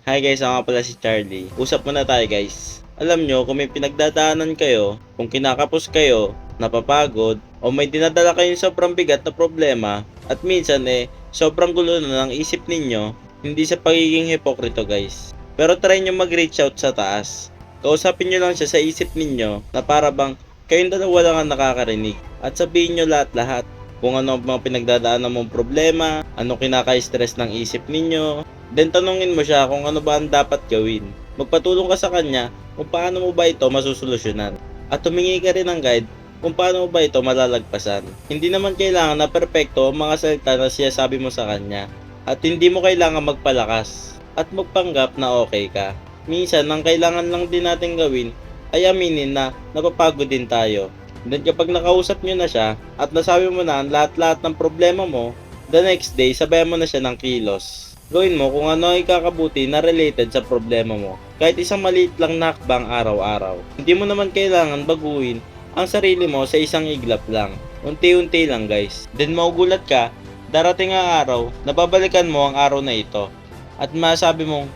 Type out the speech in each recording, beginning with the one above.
Hi guys, ako nga pala si Charlie. Usap muna tayo guys. Alam nyo, kung may pinagdadaanan kayo, kung kinakapos kayo, napapagod, o may dinadala kayong sobrang bigat na problema, at minsan sobrang gulo na ng isip ninyo, hindi sa pagiging hipokrito guys. Pero try nyo mag-reach out sa taas. Kausapin nyo lang siya sa isip ninyo na para bang kayong dalawa lang ang nakakarinig. At sabihin nyo lahat-lahat. Kung ano ang mga pinagdadaanan mong problema, ano kinaka-stress ng isip ninyo. Then tanungin mo siya kung ano ba ang dapat gawin. Magpatulong ka sa kanya kung paano mo ba ito masusolusyonan. At humingi ka rin ng guide kung paano mo ba ito malalagpasan. Hindi naman kailangan na perpekto ang mga salita na sinasabi mo sa kanya. At hindi mo kailangan magpalakas at magpanggap na okay ka. Minsan, ang kailangan lang din natin gawin ay aminin na napapagod din tayo. Then kapag nakausap nyo na siya at nasabi mo na ang lahat-lahat ng problema mo, the next day sabayan mo na siya ng kilos. Gawin mo kung ano ay kakabuti na related sa problema mo. Kahit isang maliit lang na hakbang araw-araw. Hindi mo naman kailangan baguhin ang sarili mo sa isang iglap lang. Unti-unti lang guys. Then maugulat ka, darating ang araw na babalikan mo ang araw na ito. At masabi mong,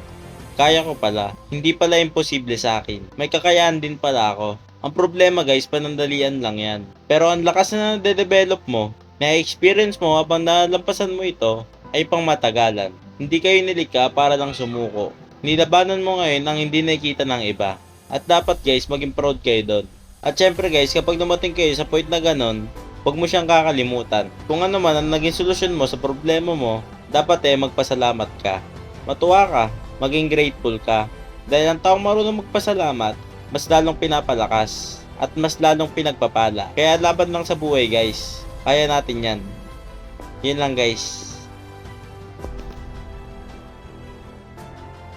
kaya ko pala. Hindi pala imposible sa akin. May kakayahan din pala ako. Ang problema guys, panandalian lang yan. Pero ang lakas na nade-develop mo, na-experience mo habang nalampasan mo ito, ay pang matagalan. Hindi kayo nilikha para lang sumuko. Nilabanan mo ngayon ang hindi nakikita ng iba. At dapat guys, maging proud kayo doon. At syempre guys, kapag dumating kayo sa point na ganon, huwag mo siyang kakalimutan. Kung ano man ang naging solusyon mo sa problema mo, dapat magpasalamat ka. Matuwa ka, maging grateful ka. Dahil ang taong marunong magpasalamat, mas lalong pinapalakas at mas lalong pinagpapala. Kaya laban lang sa buhay guys. Kaya natin yan. Yun lang guys.